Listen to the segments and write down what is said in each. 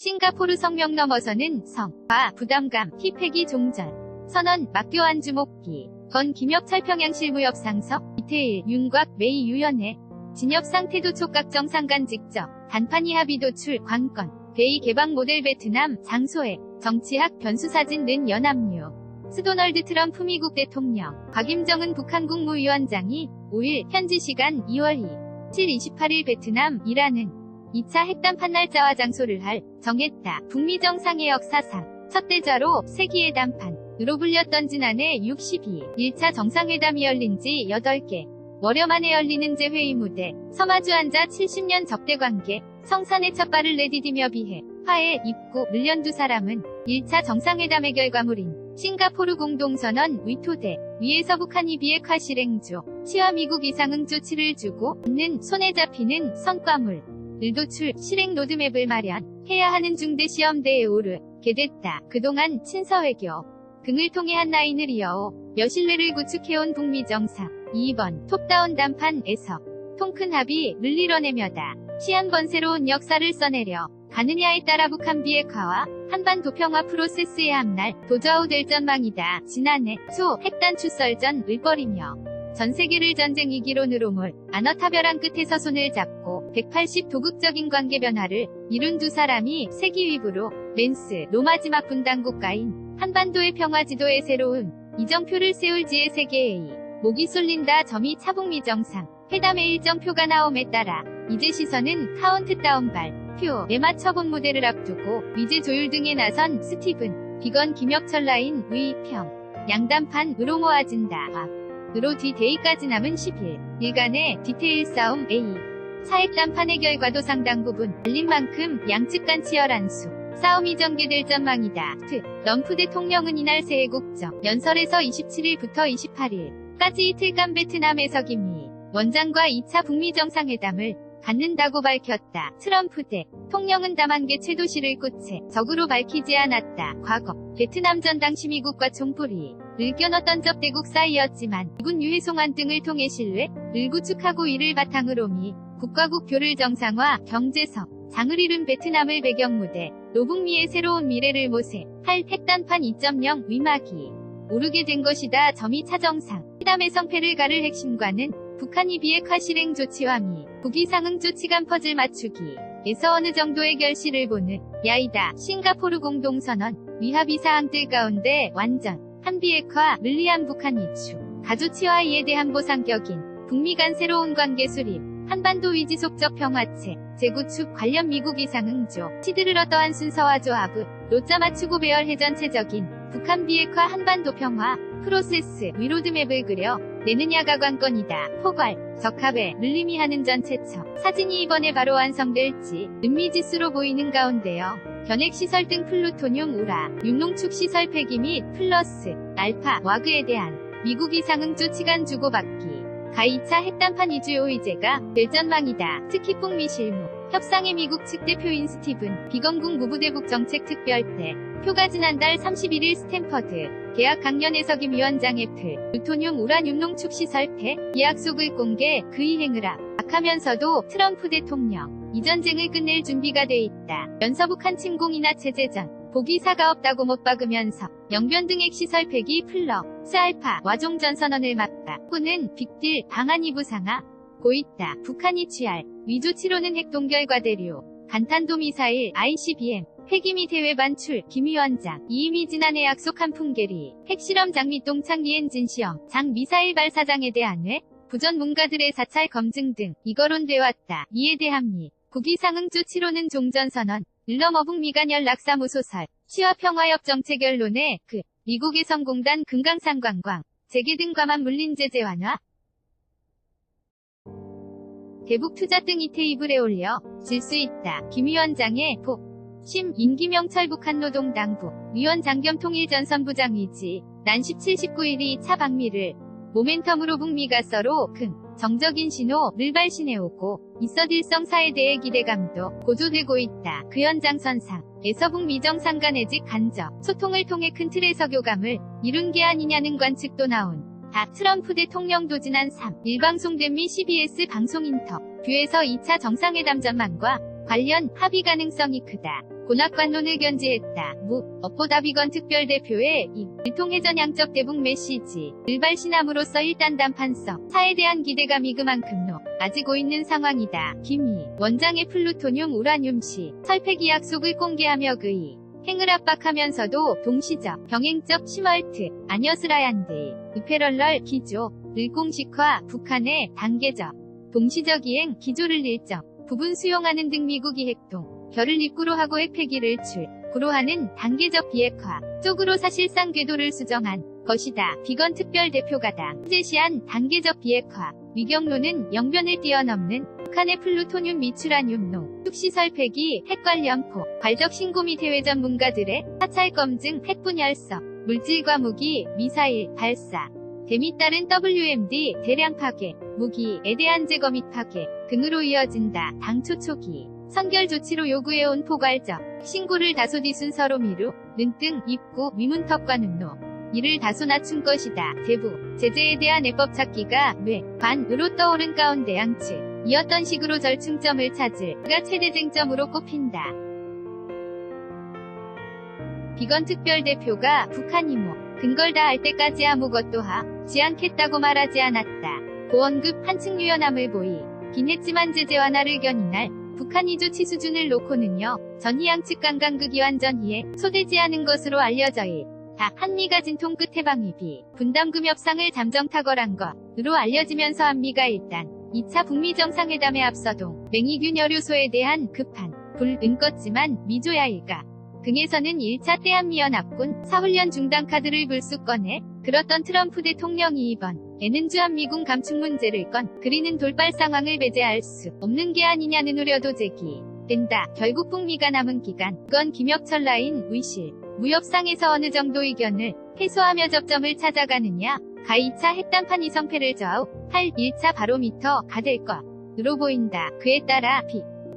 싱가포르 성명 넘어서는 과 부담감, 티팩이 종전. 선언, 막교환 주목기. 건 김혁철 평양실무협 상석, 이태일, 윤곽, 메이 유연해. 진협 상태도 촉각정 상간 직접. 단판이 합의 도출, 관건. 베이 개방 모델 베트남, 장소에. 정치학 변수사진 는 연합뉴. 스도널드 트럼프 미국 대통령. 곽임정은 북한 국무위원장이 5일 현지 시간 2월 28일 베트남, 이란은 2차 핵담판 날짜와 장소를 정했다. 북미 정상의 역사상 첫 대자로 세기의 담판으로 불렸던 지난해 62일 1차 정상회담이 열린 지 8개 월여 만에 열리는 재회의 무대. 서마주 앉아 70년 적대관계. 성산의 첫발을 내디디며 비해 화해 입구 물련 두 사람은 1차 정상회담의 결과물인 싱가포르 공동선언 위토대 위에서 북한이 비핵화 실행조 시와 미국 이상응 조치를 주고 있는 손에 잡히는 성과물 을도출 실행 로드맵을 마련해야 하는 중대 시험대에 오르게 됐다. 그동안 친서외교 등을 통해 한 라인을 이어 여신뢰를 구축해온 북미 정상. 2번 톱다운 담판에서 통큰 합의를 이뤄내며다. 시한 번 새로운 역사를 써내려 가느냐에 따라 북한 비핵화와 한반도 평화 프로세스의 앞날 도저우 될 전망이다. 지난해 초 핵단 추설전을 벌이며 전세계를 전쟁 위기론으로 안어타별한 끝에서 손을 잡고 180 도극적인 관계 변화를 이룬 두 사람이 세기 위부로 랜스로 마지막 분단 국가인 한반도의 평화 지도에 새로운 이정표를 세울 지의 세계의 목이 쏠린다. 점이 차북미 정상 회담의 일정표가 나옴에 따라 이제 시선은 카운트다운 발표에 맞춰본 무대를 앞두고 미제 조율 등에 나선 스티븐 비건 김혁철 라인 위평 양담판으로 모아진다. 으로 D-Day까지 남은 10일 일간의 디테일 싸움 A 사핵담판의 결과도 상당 부분 알린 만큼 양측 간 치열한 싸움이 전개될 전망이다. 트럼프 대통령은 이날 새해 국정 연설에서 27일부터 28일까지 이틀간 베트남에서 김이 원장과 2차 북미 정상회담을 갖는다고 밝혔다. 트럼프 대통령은 다만 개최도시를 구체적으로 밝히지 않았다. 과거 베트남 전 당시 미국과 총불이 껴넣었던 접대국 사이였지만 미군 유해송환 등을 통해 신뢰를 구축하고 이를 바탕으로 미 국과국 교를 정상화 경제성 장을 이룬 베트남을 배경무대로 북미의 새로운 미래를 모색할 핵단판 2.0 위막이 오르게 된 것이다. 점이 차정상 회담의 성패를 가를 핵심과는 북한이 비핵화 실행 조치와 미 북이 상응 조치 간 퍼즐 맞추기에서 어느 정도의 결실을 보는 야이다. 싱가포르 공동선언 위합의 사항들 가운데 완전 한비핵화 물리한 북한 이추 가조치와 이에 대한 보상격인 북미 간 새로운 관계 수립 한반도 위지속적 평화체 재구축 관련 미국 이상응조 시드를 어떠한 순서와 조합으로 짜맞추고 배열해 전체적인 북한 비핵화 한반도 평화 프로세스 위로드맵을 그려 내느냐가 관건이다. 포괄 적합에 물림이 하는 전체적 사진이 이번에 바로 완성될지 은미지수로 보이는 가운데요. 견핵시설 등 플루토늄 우라 육농축 시설 폐기 및 플러스 알파 와그에 대한 미국 이상응 조치간 주고받기 가 2차 핵담판 이주요 의제가 될 전망이다. 특히 북미 실무 협상의 미국 측 대표인 스티븐 비건 국무부대국 정책특별대 표가 지난달 31일 스탠퍼드 계약 강연에서 김 위원장의 플루토늄 우란 육농축 시설 폐기 약속을 공개 그 이행을 압박하면서도 트럼프 대통령 이 전쟁을 끝낼 준비가 돼 있다. 연서북한 침공이나 체제전 보기사가 없다고 못 박으면서 영변 등 핵시설 폐기 플러스 알파 와종전 선언을 맞바꾸는 빅딜 방안이 부상하고 있다. 북한이 취할 위조치로는 핵동결과 대류 간탄도 미사일 ICBM 폐기 및 해외 반출 김 위원장 이미 지난해 약속한 풍계리 핵실험 장미 동창 리엔진 시험 장 미사일 발사장에 대한 부전 문가들의 사찰 검증 등 이거론돼 왔다. 이에 대한 미 북이 상응 조치로는 종전선언 일넘어 북미 간 연락사무소설 시와 평화협 정책 결론에 미국의 성공단 금강산 관광 재개 등과만 물린 제재 완화 대북 투자 등 이 테이블에 올려 질 수 있다. 김 위원장의 심 임기명철 북한노동당부 위원장 겸 통일전선부장이지 난 17, 19일이 2차 방미를 모멘텀으로 북미가 서로 정적인 신호를 발신해오고 있어 일성사에 대해 기대감도 고조되고 있다. 그 연장선상에서 북미 정상 간의 직 간접 소통을 통해 큰 틀에서 교감을 이룬 게 아니냐는 관측도 나온 트럼프 대통령도 지난 3일 방송된 미 CBS 방송 인터뷰에서 2차 정상회담 전망과 관련 합의 가능성이 크다. 고낙관론을 견지했다. 업보다 비건 특별대표의 이 통해전 양적 대북 메시지를 발신함으로써 일단 단판성 사에 대한 기대감이 그만큼 아지고 있는 상황이다. 김희 원장의 플루토늄 우라늄 설패기 약속을 공개하며 그의 행을 압박하면서도 동시적 병행적 시멀트 아니어스라얀드의 패럴럴 기조를 공식화, 북한의 단계적 동시적 이행 기조를 일정 부분 수용하는 등 미국이 핵동 결을 입구로 하고 핵폐기를 출구로 하는 단계적 비핵화 쪽으로 사실상 궤도를 수정한 것이다. 비건 특별대표가 제시한 단계적 비핵화 위경론은 영변을 뛰어넘는 북한의 플루토늄 미추라늄 특시설 폐기, 핵 관련 발적 신고 및 해외 전문가들의 사찰 검증, 핵분열성, 물질과 무기, 미사일, 발사, 댐이 따른 WMD 대량 파괴, 무기에 대한 제거 및 파괴 등으로 이어진다. 당초 초기 선결 조치로 요구해온 포괄적 신고를 다소 뒤순 서로 미루는 등 입구, 위문턱과 눈노 이를 다소 낮춘 것이다. 대북 제재에 대한 해법 찾기가 반으로 떠오른 가운데 양측 이었던 식으로 절충점을 찾을가 최대 쟁점으로 꼽힌다. 비건 특별대표가 북한이 근걸 다 할 때까지 아무것도 하지 않겠다고 말하지 않았다. 고언급 한층 유연함을 보이긴 했지만 제재 완화를 견인할 북한이 조치 수준을 놓고는요. 전희 양측 강강극이 완전히에 소되지 않은 것으로 알려져 있다. 한미가 진통 끝에 방위비 분담금 협상을 잠정 탁월한 것으로 알려지면서 한미가 일단 2차 북미 정상회담에 앞서도 맹이균 여료소에 대한 급한 불은 껐지만 미조야 일가 등에서는 1차 때 한미연합군 사훈련 중단 카드를 불쑥 꺼내 들었던 트럼프 대통령이 이번에는 주한미군 감축 문제를 그리는 돌발 상황을 배제할 수 없는 게 아니냐는 우려도 제기된다. 결국 북미가 남은 기간 그건 김혁철 라인 위실 무협상에서 어느 정도 의견을 해소하며 접점을 찾아가느냐 가 2차 핵단판 이성패를 좌우할 1차 바로미터가 될 것으로 보인다. 그에 따라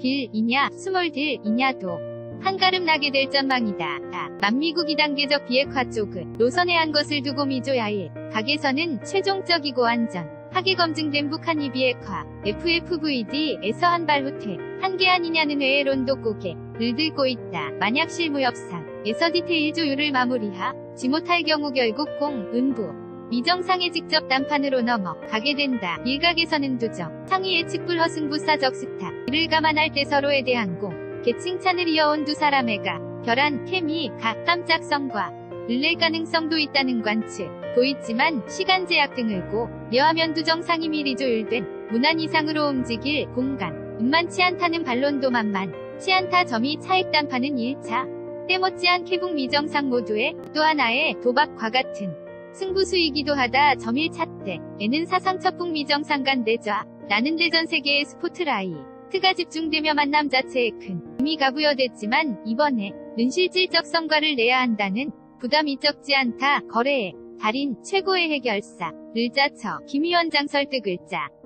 빌이냐 스몰딜이냐도 한가름 나게 될 전망이다. 만미국 2단계적 비핵화 쪽을 노선에 한 것을 두고 미조야일 각에서는 최종적이고 완전하게 검증된 북한이 비핵화 FFVD에서 한 발 후퇴 한 게 아니냐는 외해론도 고개를 들고 있다. 만약 실무협상에서 디테일 조율을 마무리하지 못할 경우 결국 공은부 미정상에 직접 단판으로 넘어가게 된다. 일각에서는 두정 상위 예측 불허승부사적 스타를 감안할 때 서로에 대한 칭찬을 이어온 두 사람의 결한 케미 깜짝성과 낼 가능성도 있다는 관측 보이지만 시간 제약 등을 고려하면 두 정상이 미리 조율된 문안 이상으로 움직일 공간 만치 않다는 반론도 만만치 않다. 점이 차핵 단판은 1차 때 못지않게 북미 정상 모두의 또 하나의 도박과 같은 승부수이기도 하다. 점 1차 때에는 사상 첫 북미 정상 간 대좌라는 대전 세계의 스포트라이트가 집중되며 만남 자체에 큰 의미가 부여됐지만 이번에는 실질적 성과를 내야 한다는 부담이 적지 않다. 거래의 달인 최고의 해결사를 짜쳐 김 위원장 설득을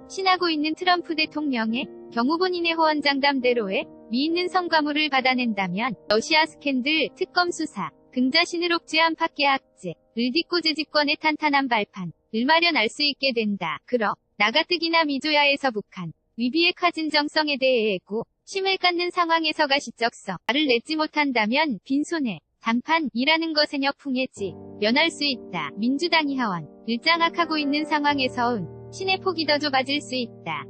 신하고 있는 트럼프 대통령의 경우 본인의 호언장담대로의 미있는 성과물을 받아낸다면 러시아 스캔들 특검 수사 등자신을 옥죄 안팎의 악재를 딛고 재집권의 탄탄한 발판을 마련할 수 있게 된다. 그러 나가뜨기나 미조야에서 북한 위비핵화 진정성에 대해 심을 갖는 상황에서 가시적성을 냈지 못한다면 빈손에 단판이라는 것에 역풍해지 면할 수 있다. 민주당이 하원을 장악하고 있는 상황에서 신의 폭이 더 좁아질 수 있다.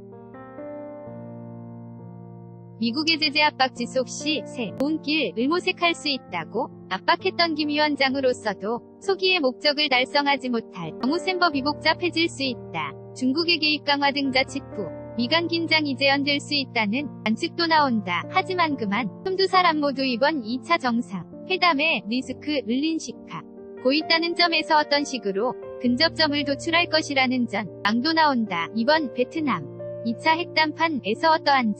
미국의 제재 압박 지속 시 새로운 길을 모색할 수 있다고 압박했던 김 위원장으로서도 소기의 목적을 달성하지 못할 경우 셈법이 복잡해질 수 있다. 중국의 개입 강화 등 자칫부 미간 긴장이 재현될 수 있다는 관측도 나온다. 하지만 그만 두 사람 모두 이번 2차 정상회담에 리스크를 인식하고 있다는 점에서 어떤 식으로 근접점을 도출할 것이라는 전망도 나온다. 이번 베트남 2차 핵담판에서 어떠한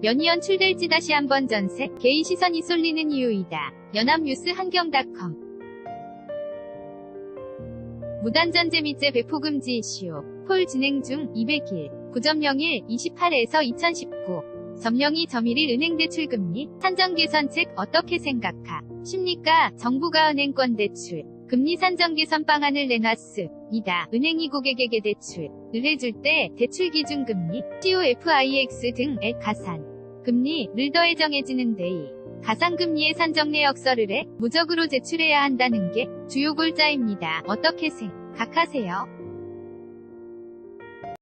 면이 연출될지 다시 한번 전 세계의 시선이 쏠리는 이유이다. 연합뉴스 한경닷컴 무단전제 미제 배포 금지 이슈 폴 진행 중 200일 9.01 28에서 2019 점령이 점일일 은행 대출 금리 산정 개선책 어떻게 생각하십니까? 정부가 은행권 대출 금리 산정 개선 방안을 내놨습니다. 은행이 고객에게 대출을 해줄 때 대출 기준금리, COFIX 등의 가산 금리를 더해 정해지는 데이 가상금리의 산정 내역서를 무적으로 제출해야 한다는 게 주요 골자입니다. 어떻게 생각하세요?